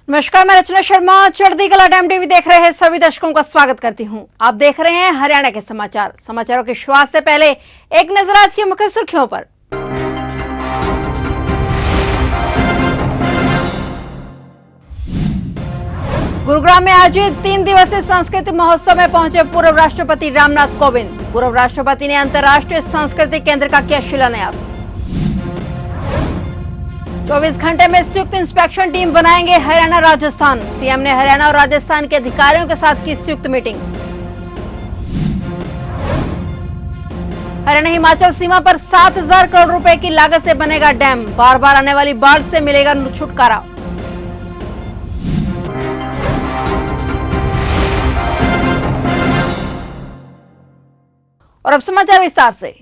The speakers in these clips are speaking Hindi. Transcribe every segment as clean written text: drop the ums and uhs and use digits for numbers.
नमस्कार, मैं रचना शर्मा चढ़ती कला टाइम टीवी देख रहे हैं सभी दर्शकों का स्वागत करती हूं। आप देख रहे हैं हरियाणा के समाचारों की शुरुआत से पहले एक नजर आज की मुख्य सुर्खियों पर। गुरुग्राम में आयोजित 3 दिवसीय सांस्कृतिक महोत्सव में पहुंचे पूर्व राष्ट्रपति रामनाथ कोविंद। पूर्व राष्ट्रपति ने अंतर्राष्ट्रीय सांस्कृतिक केंद्र का किया शिलान्यास। 24 घंटे में संयुक्त इंस्पेक्शन टीम बनाएंगे हरियाणा राजस्थान। सीएम ने हरियाणा और राजस्थान के अधिकारियों के साथ की संयुक्त मीटिंग। हरियाणा हिमाचल सीमा पर 7,000 करोड़ रुपए की लागत से बनेगा डैम। बार बार आने वाली बाढ़ से मिलेगा छुटकारा। और अब समाचार विस्तार से।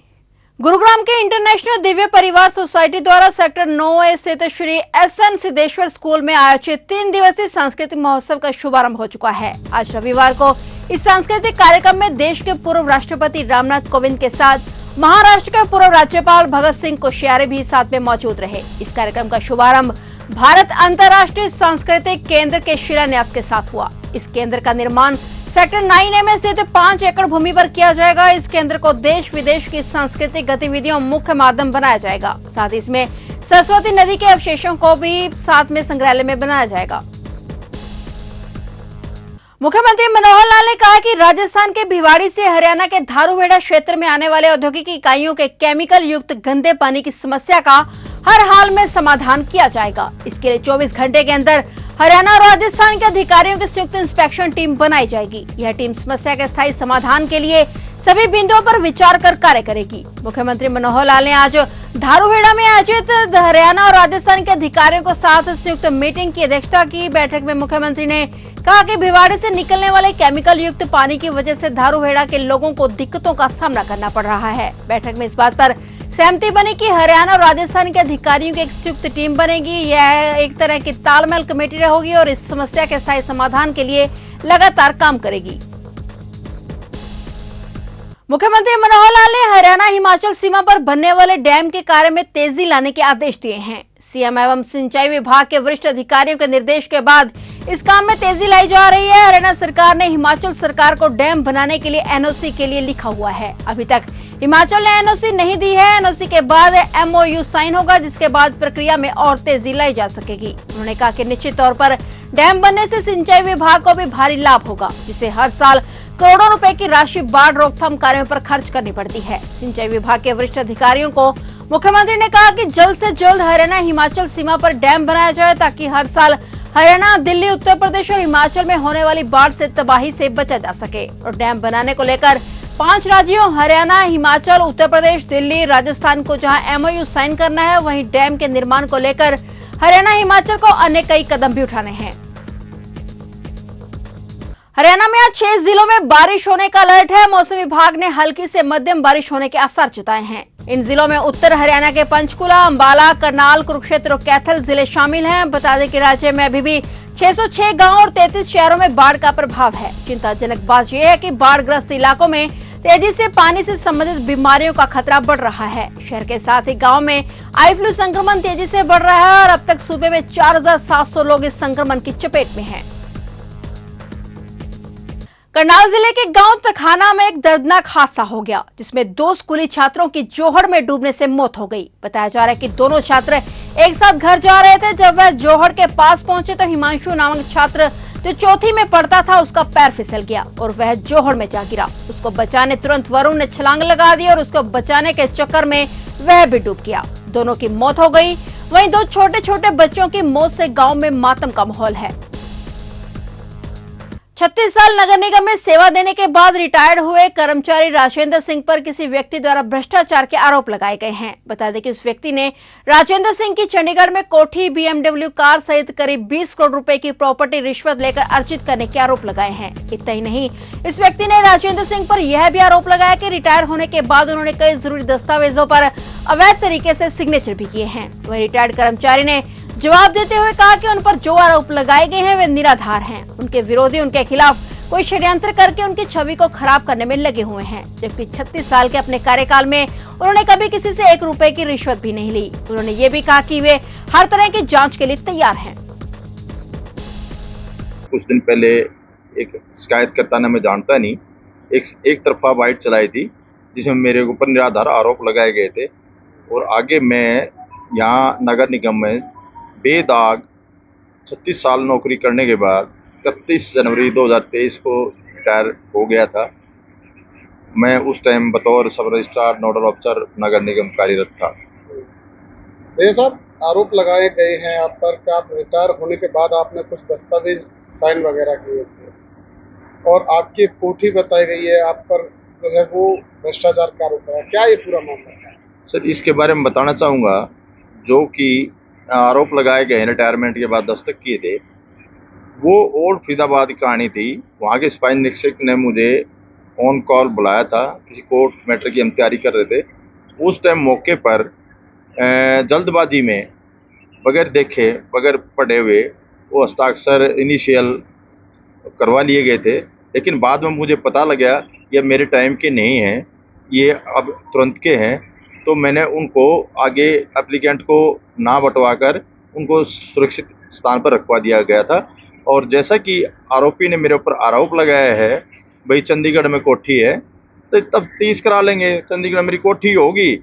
गुरुग्राम के इंटरनेशनल दिव्य परिवार सोसाइटी द्वारा सेक्टर 9A स्थित श्री SN सिद्धेश्वर स्कूल में आयोजित 3 दिवसीय सांस्कृतिक महोत्सव का शुभारंभ हो चुका है। आज रविवार को इस सांस्कृतिक कार्यक्रम में देश के पूर्व राष्ट्रपति रामनाथ कोविंद के साथ महाराष्ट्र के पूर्व राज्यपाल भगत सिंह कोश्यारी भी साथ में मौजूद रहे। इस कार्यक्रम का शुभारंभ भारत अंतर्राष्ट्रीय सांस्कृतिक केंद्र के शिलान्यास के साथ हुआ। इस केंद्र का निर्माण सेक्टर 9A में स्थित 5 एकड़ भूमि पर किया जाएगा। इस केंद्र को देश विदेश की सांस्कृतिक गतिविधियों मुख्य माध्यम बनाया जाएगा। साथ ही इसमें सरस्वती नदी के अवशेषों को भी साथ में संग्रहालय में बनाया जाएगा। मुख्यमंत्री मनोहर लाल ने कहा कि राजस्थान के भिवाड़ी से हरियाणा के धारूहेड़ा क्षेत्र में आने वाले औद्योगिक इकाइयों के केमिकल युक्त गंदे पानी की समस्या का हर हाल में समाधान किया जाएगा। इसके लिए 24 घंटे के अंदर हरियाणा और राजस्थान के अधिकारियों की संयुक्त इंस्पेक्शन टीम बनाई जाएगी। यह टीम समस्या के स्थायी समाधान के लिए सभी बिंदुओं पर विचार कर कार्य करेगी। मुख्यमंत्री मनोहर लाल ने आज धारूहेड़ा में आयोजित हरियाणा और राजस्थान के अधिकारियों के साथ संयुक्त मीटिंग की अध्यक्षता की। बैठक में मुख्यमंत्री ने कहा कि भिवाड़ी से निकलने वाले केमिकल युक्त पानी की वजह से धारूहेड़ा के लोगों को दिक्कतों का सामना करना पड़ रहा है। बैठक में इस बात पर सहमति बनी कि हरियाणा और राजस्थान के अधिकारियों की एक संयुक्त टीम बनेगी। यह एक तरह की तालमेल कमेटी होगी और इस समस्या के स्थायी समाधान के लिए लगातार काम करेगी। मुख्यमंत्री मनोहर लाल ने हरियाणा हिमाचल सीमा पर बनने वाले डैम के कार्य में तेजी लाने के आदेश दिए हैं। सीएम एवं सिंचाई विभाग के वरिष्ठ अधिकारियों के निर्देश के बाद इस काम में तेजी लाई जा रही है। हरियाणा सरकार ने हिमाचल सरकार को डैम बनाने के लिए एनओसी के लिए लिखा हुआ है। अभी तक हिमाचल ने एनओसी नहीं दी है। एनओसी के बाद MOU साइन होगा, जिसके बाद प्रक्रिया में और तेजी लाई जा सकेगी। उन्होंने कहा कि निश्चित तौर पर डैम बनने से सिंचाई विभाग को भी भारी लाभ होगा, जिसे हर साल करोड़ों रुपए की राशि बाढ़ रोकथाम कार्यों पर खर्च करनी पड़ती है। सिंचाई विभाग के वरिष्ठ अधिकारियों को मुख्यमंत्री ने कहा कि जल्द से जल्द हरियाणा हिमाचल सीमा पर डैम बनाया जाए, ताकि हर साल हरियाणा, दिल्ली, उत्तर प्रदेश और हिमाचल में होने वाली बाढ़ से तबाही से बचा जा सके। और डैम बनाने को लेकर 5 राज्यों हरियाणा, हिमाचल, उत्तर प्रदेश, दिल्ली, राजस्थान को जहां MOU साइन करना है, वहीं डैम के निर्माण को लेकर हरियाणा, हिमाचल को अन्य कई कदम भी उठाने हैं। हरियाणा में आज 6 जिलों में बारिश होने का अलर्ट है। मौसम विभाग ने हल्की से मध्यम बारिश होने के आसार जताए हैं। इन जिलों में उत्तर हरियाणा के पंचकुला, अंबाला, करनाल, कुरुक्षेत्र और कैथल जिले शामिल हैं। बता दें कि राज्य में अभी भी 606 गांव और 33 शहरों में बाढ़ का प्रभाव है। चिंताजनक बात यह है कि बाढ़ग्रस्त इलाकों में तेजी से पानी से संबंधित बीमारियों का खतरा बढ़ रहा है। शहर के साथ ही गांव में आई फ्लू संक्रमण तेजी से बढ़ रहा है और अब तक सूबे में 4,700 लोग इस संक्रमण की चपेट में हैं। करनाल जिले के गांव तखाना में एक दर्दनाक हादसा हो गया, जिसमें 2 स्कूली छात्रों की जोहड़ में डूबने से मौत हो गई। बताया जा रहा है कि दोनों छात्र एक साथ घर जा रहे थे। जब वह जोहड़ के पास पहुंचे तो हिमांशु नामक छात्र जो चौथी में पढ़ता था, उसका पैर फिसल गया और वह जोहड़ में जा गिरा। उसको बचाने तुरंत वरुण ने छलांग लगा दी और उसको बचाने के चक्कर में वह भी डूब गया। दोनों की मौत हो गई। वहीं 2 छोटे छोटे बच्चों की मौत से गाँव में मातम का माहौल है। 36 साल नगर निगम में सेवा देने के बाद रिटायर्ड हुए कर्मचारी राजेंद्र सिंह पर किसी व्यक्ति द्वारा भ्रष्टाचार के आरोप लगाए गए हैं। बता दें कि उस व्यक्ति ने राजेंद्र सिंह की चंडीगढ़ में कोठी, BMW कार सहित करीब 20 करोड़ रुपए की प्रॉपर्टी रिश्वत लेकर अर्जित करने के आरोप लगाए हैं। इतना ही नहीं, इस व्यक्ति ने राजेंद्र सिंह पर यह भी आरोप लगाया कि रिटायर होने के बाद उन्होंने कई जरूरी दस्तावेजों पर अवैध तरीके से सिग्नेचर भी किए हैं। वही रिटायर्ड कर्मचारी ने जवाब देते हुए कहा कि उन पर जो आरोप लगाए गए हैं वे निराधार हैं। उनके विरोधी उनके खिलाफ कोई षड्यंत्र करके उनकी छवि को खराब करने में लगे हुए हैं। जबकि 36 साल के अपने कार्यकाल में उन्होंने कभी किसी से 1 रुपए की रिश्वत भी नहीं ली। उन्होंने ये भी कहा कि वे हर तरह की जांच के लिए तैयार हैं। कुछ दिन पहले एक शिकायतकर्ता ने, मैं जानता नहीं, एक तरफा बाइट चलाई थी जिसमें मेरे ऊपर निराधार आरोप लगाए गए थे। और आगे मैं यहाँ नगर निगम में बेदाग 36 साल नौकरी करने के बाद 31 जनवरी 2023 को रिटायर हो गया था। मैं उस टाइम बतौर सब रजिस्ट्रार नोडल ऑफिसर नगर निगम कार्यरत था। ये सब आरोप लगाए गए हैं आप पर कि आप रिटायर होने के बाद आपने कुछ दस्तावेज साइन वगैरह किए थे और आपकी कोठी बताई गई है, आप पर जो है वो भ्रष्टाचार का आरोप है। क्या ये पूरा मामला है? सर, इसके बारे में बताना चाहूँगा, जो कि आरोप लगाए गए रिटायरमेंट के बाद दस्तक किए थे, वो ओल्ड फरीदाबाद की कहानी थी। वहाँ के सिपाही निरीक्षक ने मुझे ऑन कॉल बुलाया था, किसी कोर्ट मैटर की हम तैयारी कर रहे थे। उस टाइम मौके पर जल्दबाजी में बगैर देखे, बगैर पढ़े हुए वो हस्ताक्षर इनिशियल करवा लिए गए थे। लेकिन बाद में मुझे पता लगा ये मेरे टाइम के नहीं हैं, ये अब तुरंत के हैं। तो मैंने उनको आगे एप्लीकेंट को ना बंटवा कर उनको सुरक्षित स्थान पर रखवा दिया गया था। और जैसा कि आरोपी ने मेरे ऊपर आरोप लगाया है, भाई चंडीगढ़ में कोठी है, तो तब 30 करा लेंगे। चंडीगढ़ में मेरी कोठी होगी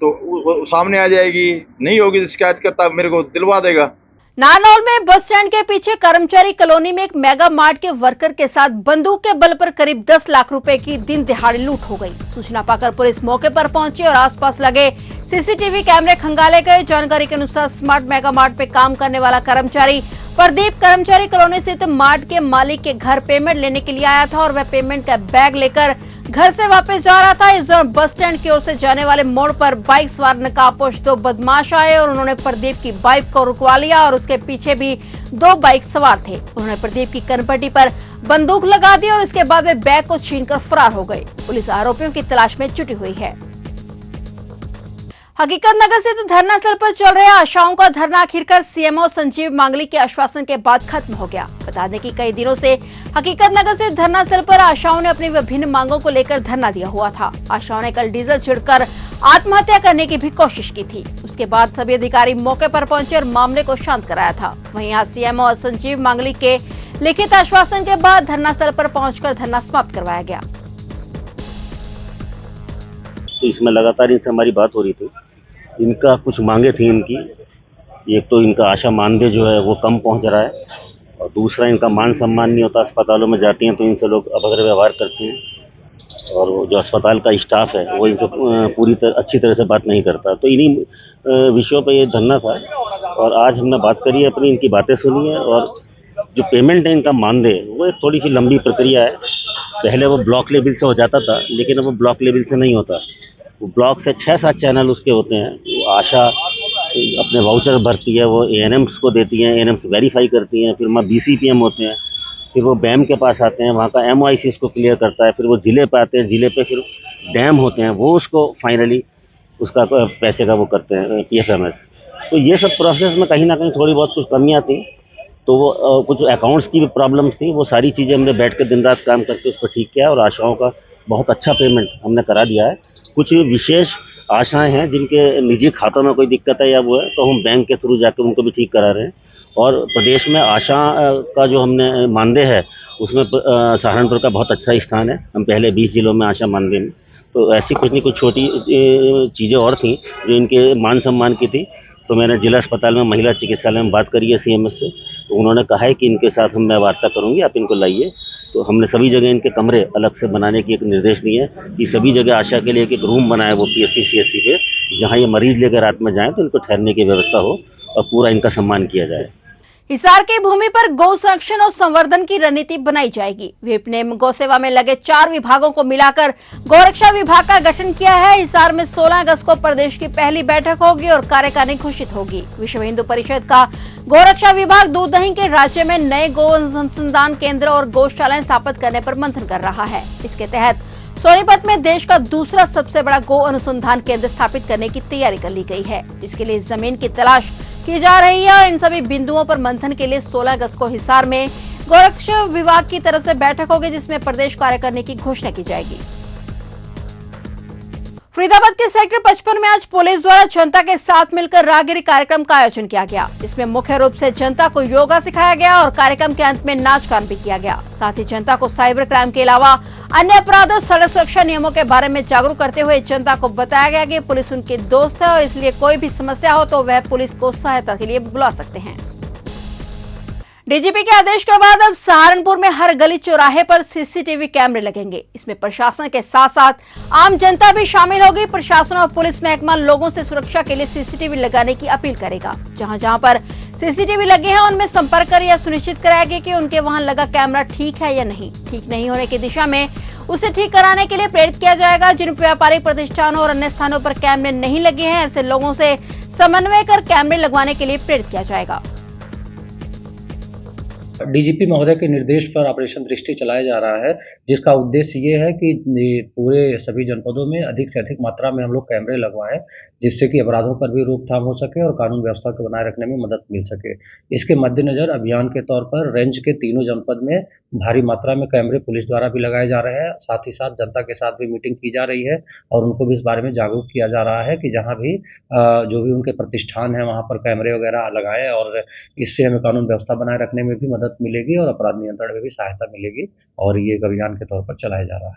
तो वो सामने आ जाएगी, नहीं होगी तो शिकायतकर्ता मेरे को दिलवा देगा। नारनौल में बस स्टैंड के पीछे कर्मचारी कॉलोनी में एक मेगा मार्ट के वर्कर के साथ बंदूक के बल पर करीब 10 लाख रुपए की दिन दिहाड़े लूट हो गई। सूचना पाकर पुलिस मौके पर पहुंची और आसपास लगे सीसीटीवी कैमरे खंगाले गए। जानकारी के अनुसार स्मार्ट मेगा मार्ट पे काम करने वाला कर्मचारी प्रदीप कर्मचारी कॉलोनी स्थित मार्ट के मालिक के घर पेमेंट लेने के लिए आया था और वह पेमेंट का बैग लेकर घर से वापस जा रहा था। इस दौरान बस स्टैंड की ओर से जाने वाले मोड़ पर बाइक सवार नकाबपोश 2 बदमाश आए और उन्होंने प्रदीप की बाइक को रुकवा लिया और उसके पीछे भी 2 बाइक सवार थे। उन्होंने प्रदीप की कनपट्टी पर बंदूक लगा दी और इसके बाद वे बैग को छीनकर फरार हो गए। पुलिस आरोपियों की तलाश में जुटी हुई है। हकीकत नगर स्थित धरना स्थल पर चल रहे आशाओं का धरना आखिरकार सीएमओ संजीव मांगली के आश्वासन के बाद खत्म हो गया। बता दें कि कई दिनों से हकीकत नगर स्थित धरना स्थल पर आशाओं ने अपनी विभिन्न मांगों को लेकर धरना दिया हुआ था। आशाओं ने कल डीजल छिड़कर आत्महत्या करने की भी कोशिश की थी। उसके बाद सभी अधिकारी मौके पर पहुंचे और मामले को शांत कराया था। वहीं आज सीएमओ संजीव मांगली के लिखित आश्वासन के बाद धरना स्थल पर पहुंचकर धरना समाप्त करवाया गया। तो इसमें लगातार इनसे हमारी बात हो रही थी। इनका कुछ मांगे थी इनकी, एक तो इनका आशा मानदेय जो है वो कम पहुंच रहा है और दूसरा इनका मान सम्मान नहीं होता। अस्पतालों में जाती हैं तो इनसे लोग अभद्र व्यवहार करते हैं और जो अस्पताल का स्टाफ है वो इनसे अच्छी तरह से बात नहीं करता। तो इन्हीं विषयों पर ये धरना था और आज हमने बात करी है अपनी, इनकी बातें सुनी है। और जो पेमेंट है इनका मानदेय वो एक थोड़ी सी लंबी प्रक्रिया है। पहले वो ब्लॉक लेवल से हो जाता था, लेकिन अब वो ब्लॉक लेवल से नहीं होता। वो ब्लॉक से 6-7 चैनल उसके होते हैं। वो आशा अपने वाउचर भरती है, वो एएनएम्स को देती हैं, एएनएम्स वेरीफाई करती हैं, फिर वहाँ बीसीपीएम होते हैं, फिर वो बैम के पास आते हैं, वहाँ का एमओआईसी इसको क्लियर करता है, फिर वो जिले पे आते हैं, जिले पे फिर डैम होते हैं, वो उसको फाइनली उसका पैसे का वो करते हैं पीएफएमएस। तो ये सब प्रोसेस में कहीं ना कहीं थोड़ी बहुत कुछ कमियाँ थी। तो वो कुछ अकाउंट्स की भी प्रॉब्लम्स थी। वो सारी चीज़ें हमने बैठ के दिन रात काम करके उस पर ठीक किया और आशाओं का बहुत अच्छा पेमेंट हमने करा दिया है। कुछ विशेष आशाएं हैं जिनके निजी खातों में कोई दिक्कत है या वो है, तो हम बैंक के थ्रू जाकर उनको भी ठीक करा रहे हैं। और प्रदेश में आशा का जो हमने मानदेय है उसमें सहारनपुर का बहुत अच्छा स्थान है। हम पहले 20 जिलों में आशा मानदेय में, तो ऐसी कुछ नहीं कुछ छोटी चीज़ें और थी जो इनके मान सम्मान की थी। तो मैंने जिला अस्पताल में महिला चिकित्सालय में बात करी है सीएमएस से, तो उन्होंने कहा है कि इनके साथ मैं वार्ता करूंगी, आप इनको लाइए। तो हमने सभी जगह इनके कमरे अलग से बनाने की एक निर्देश दिए हैं कि सभी जगह आशा के लिए एक रूम बनाए वो पीएससी सीएससी पे, जहाँ ये मरीज लेकर रात में जाएँ तो इनको ठहरने की व्यवस्था हो और पूरा इनका सम्मान किया जाए। हिसार की भूमि पर गौ संरक्षण और संवर्धन की रणनीति बनाई जाएगी। विप ने गौ सेवा में लगे 4 विभागों को मिलाकर गौरक्षा विभाग का गठन किया है। हिसार में 16 अगस्त को प्रदेश की पहली बैठक होगी और कार्यकारिणी घोषित होगी। विश्व हिंदू परिषद का गौरक्षा विभाग दूध दही के राज्य में नए गौ अनुसंधान केंद्र और गौशालाएं स्थापित करने पर मंथन कर रहा है। इसके तहत सोनीपत में देश का दूसरा सबसे बड़ा गौ अनुसंधान केंद्र स्थापित करने की तैयारी कर ली गई है, जिसके लिए जमीन की तलाश की जा रही है। और इन सभी बिंदुओं पर मंथन के लिए 16 अगस्त को हिसार में गौरक्षा विभाग की तरफ से बैठक होगी, जिसमें प्रदेश कार्यकारिणी की घोषणा की जाएगी। फरीदाबाद के सेक्टर 55 में आज पुलिस द्वारा जनता के साथ मिलकर राहगिरी कार्यक्रम का आयोजन किया गया। इसमें मुख्य रूप से जनता को योगा सिखाया गया और कार्यक्रम के अंत में नाच गान भी किया गया। साथ ही जनता को साइबर क्राइम के अलावा अन्य अपराधों, सड़क सुरक्षा नियमों के बारे में जागरूक करते हुए जनता को बताया गया कि पुलिस उनके दोस्त है और इसलिए कोई भी समस्या हो तो वह पुलिस को सहायता के लिए बुला सकते हैं। डीजीपी के आदेश के बाद अब सहारनपुर में हर गली चौराहे पर सीसीटीवी कैमरे लगेंगे। इसमें प्रशासन के साथ साथ आम जनता भी शामिल होगी। प्रशासन और पुलिस महकमा लोगों से सुरक्षा के लिए सीसीटीवी लगाने की अपील करेगा। जहां पर सीसीटीवी लगे हैं उनमें संपर्क कर यह सुनिश्चित कराएगा कि उनके वहां लगा कैमरा ठीक है या नहीं। ठीक नहीं होने की दिशा में उसे ठीक कराने के लिए प्रेरित किया जाएगा। जिन व्यापारिक प्रतिष्ठानों और अन्य स्थानों पर कैमरे नहीं लगे हैं ऐसे लोगों से समन्वय कर कैमरे लगवाने के लिए प्रेरित किया जाएगा। डीजीपी महोदय के निर्देश पर ऑपरेशन दृष्टि चलाया जा रहा है, जिसका उद्देश्य ये है कि पूरे सभी जनपदों में अधिक से अधिक मात्रा में हम लोग कैमरे लगवाएं, जिससे कि अपराधों पर भी रोकथाम हो सके और कानून व्यवस्था को बनाए रखने में मदद मिल सके। इसके मद्देनजर अभियान के तौर पर रेंज के तीनों जनपद में भारी मात्रा में कैमरे पुलिस द्वारा भी लगाए जा रहे हैं। साथ ही साथ जनता के साथ भी मीटिंग की जा रही है और उनको भी इस बारे में जागरूक किया जा रहा है कि जहाँ भी जो भी उनके प्रतिष्ठान है वहाँ पर कैमरे वगैरह लगाएं और इससे हमें कानून व्यवस्था बनाए रखने में भी मदद मिलेगी और अपराध नियंत्रण में भी सहायता मिलेगी और ये एक अभियान के तौर पर चलाया जा रहा है।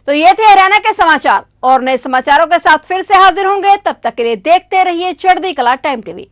तो ये थे हरियाणा के समाचार और नए समाचारों के साथ फिर से हाजिर होंगे। तब तक के लिए देखते रहिए चढ़ती कला टाइम टीवी।